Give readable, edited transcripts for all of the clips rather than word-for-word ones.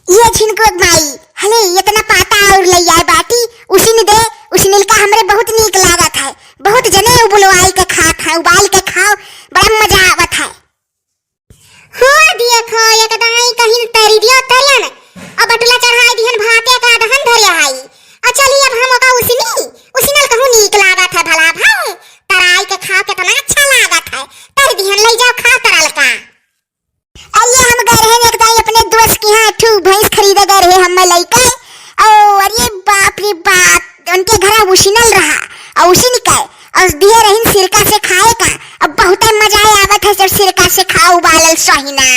ये छिनको माई हले इतना पाता और लई आए बाटी उसी ने दे उसी ने का हमरे बहुत नीक लागत है। बहुत जने बुलवाई के खात है, उबाल के खाओ बड़ा मजा आवत है। हो देखो एक दाई कहीं तरी दियो तरियन अब बटुला चढ़ाई दिहन भाते का दहन धरे आई। चलिए अब हम का उसी ने कहूं नीक लागत है भला भाई तराई के खाओ कितना अच्छा लागत है। तर दिहन ले जाओ खाओ तरल का। अरे हम गए रहे एक दाई अपने दोस्त के यहाँ ठू भैंस खरीदे गए रहे हम लइका और अरे बाप रे बाप उनके घर उसीनल रहा और उसी निकाय और दिए रहीन सिरका से खाए का। अब बहुत मजा आवत है जब सिरका से खाओ उबालल सहीना।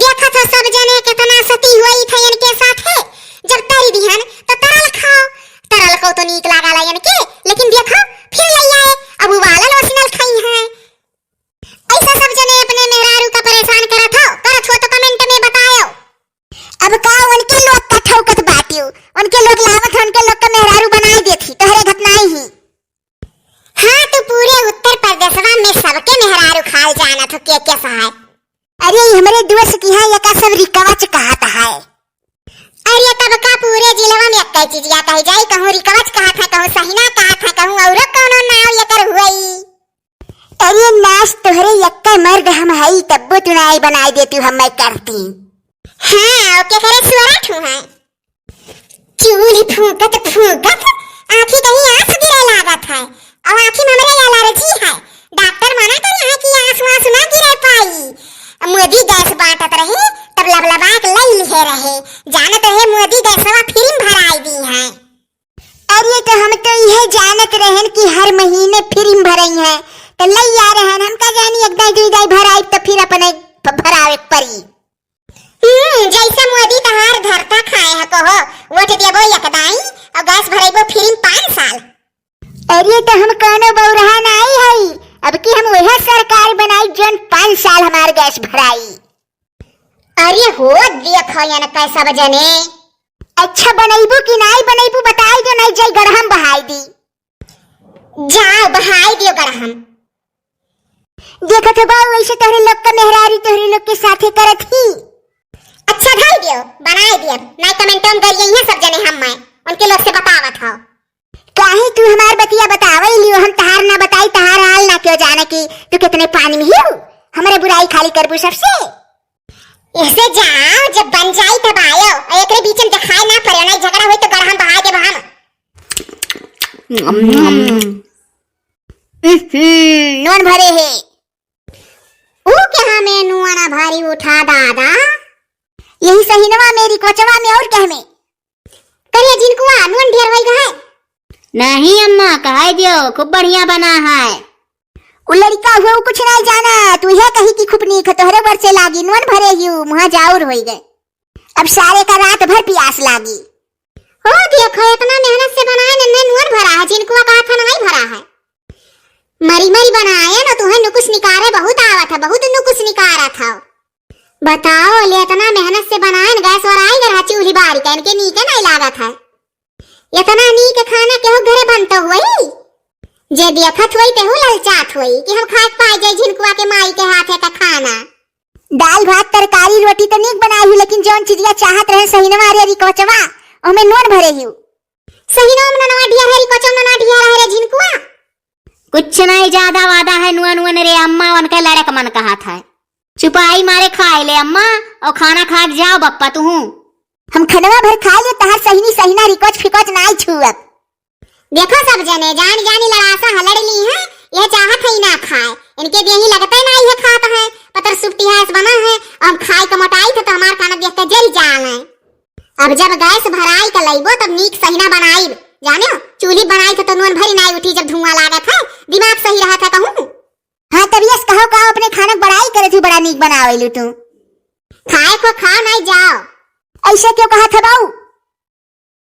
देखा था सब जने कितना सती हुई थे इनके साथ है। जब तरी दिहन तो तरल खाओ, तरल को तो नीक लगा ला इनके, लेकिन देखो फिर ले आए अब उबालल उसीनल खाई है। ऐसा सब जने अपने मेहरारू का परेशान करत हो तो कमेंट में बताओ। अब का उनके लोग का ठौकत बाटियो उनके लोग लावत उनके लोग का मेहरारू बनाई देती तोहरे घटनाई ही। हाँ तो पूरे उत्तर प्रदेशवा में सबके मेहरारू खाल जाना तो के सहाय। अरे हमारे दोस्त की है का सब रिकवच कहता है। अरे तब का पूरे जिले में एक चीज आता है जाई कहूं रिकवच कहा था कहूं सहीना कहा था कहूं और कोनो नाव लेकर हुई। अरे नाश तोहरे यक्का मर्द हम हई तब्बो तुनाई बनाई देती हम मैं करती। हां ओके करे सुअरा ठू है चूली फूंकत फूंकत आंखी कहीं आंस गिरे लागत है और आंखी में हमरे एलर्जी है। डॉक्टर मना कर है कि आंस ना गिरे पाई। मोदी गैस बांटत रहे तब लबलबा के लई लिहे रहे जानत रहे मोदी गैसवा फ्री भराई दी है। अरे तो हम तो यह जानत रहन कि हर महीने फ्री भरई है तो लई आ रहन हम का जानी एक दाई भराई तो फिर अपने भरावे पड़ी। जैसे मोदी तहार धरता खाए है कहो वोट देबो एक दाई और गैस भराइबो फ्री 5 साल। अरे तो हम कोनो बौरहा नहीं हई अब कि हम वह सरकार बनाई जन 5 साल हमार गैस भराई। अरे हो देखो यान कैसा बजने अच्छा बनैबू कि नहीं बनैबू बताई दो नहीं जाई गरहम बहाई दी। जाओ बहाई दियो गरहम। देखो तो बाऊ वैसे तोहरे लोग का मेहरारी तोहरे लोग के साथे करत ही। अच्छा ढाई दियो बनाई दियो नहीं कमेंट में करिए हैं सब जने हम मैं उनके लोग से बतावत हो। काहे तू हमार बतिया बतावे लियो हम तहार ना बताई तहार हाल ना क्यों जाने की तू कितने पानी में हो हमारे बुराई खाली करबू सबसे। ऐसे जाओ जब बन जाई तब आयो एकरे बीच में दिखाई ना पड़े ना झगड़ा होई तो गरहम बहा के बहाना। नोन भरे है ओ के हमें नुआना भारी उठा दादा यही सहीनवा मेरी कोचवा में और कह में करिए जिनको नोन ढेर होई गए। नहीं अम्मा कहा दियो खूब बढ़िया बना है। उ लड़का हुआ कुछ नहीं जाना तू है कहीं की खुपनी तोहरे बर से लागी नोन भरे हियो मुहा जाऊर होई गए अब सारे का रात भर प्यास लागी। हो देखो इतना मेहनत से बनाए न नोन भरा है जिनको कहा था नहीं भरा है। मरी मरी बनाए ना तुम्हें नुकुस निकारे बहुत आवत है बहुत नुकुस निकारा था। बताओ ले इतना मेहनत से बनाए गैस और आई गरा चूल्ही बारी का इनके नीचे नहीं लागत है। इतना नीक खाना केहू घरे बनता हुई जे देखत हुई तेहू ललचात हुई कि हम खाए पाए जाए झिनकुआ के माई के हाथे का खाना। दाल भात तरकारी रोटी तो नीक बनाई हूँ लेकिन जौन चीजिया चाहत रहे सहीनवा रे रिकोचवा ओमे नोन भरे हूँ। सहीनवा में ननवा ढिया रे रिकोचवा ननवा ढिया रहे रे झिनकुआ कुछ नहीं ज्यादा वादा है नुआ नुआ रे अम्मा उनके लड़क मन कहा था चुपाई मारे खाए ले अम्मा और खाना खा जाओ बप्पा तू। हम खनवा भर खा ले तहार सहीनी सहीना रिकोच फिकोच नहीं छुअत। देखो सब जने जान जानी लड़ासा हलड़ ली है यह चाहत है ना खाए इनके देही लगता है ना ये खाता है पतर सुप्ती है बना है हम खाए का मोटाई थे तो हमार खाना देख के जल जाल है। अब जब गैस भराई का लइबो तब नीक सहीना बनाई जाने चूल्ही बनाई तो नोन भरी नहीं उठी जब धुआं लागत है दिमाग सही रहा था कहूं। हाँ तब यस कहो का अपने खाना बड़ाई करे थी बड़ा नीक बनावेलू तू खाए को खा नहीं जाओ ऐसे क्यों कहा था बाऊ।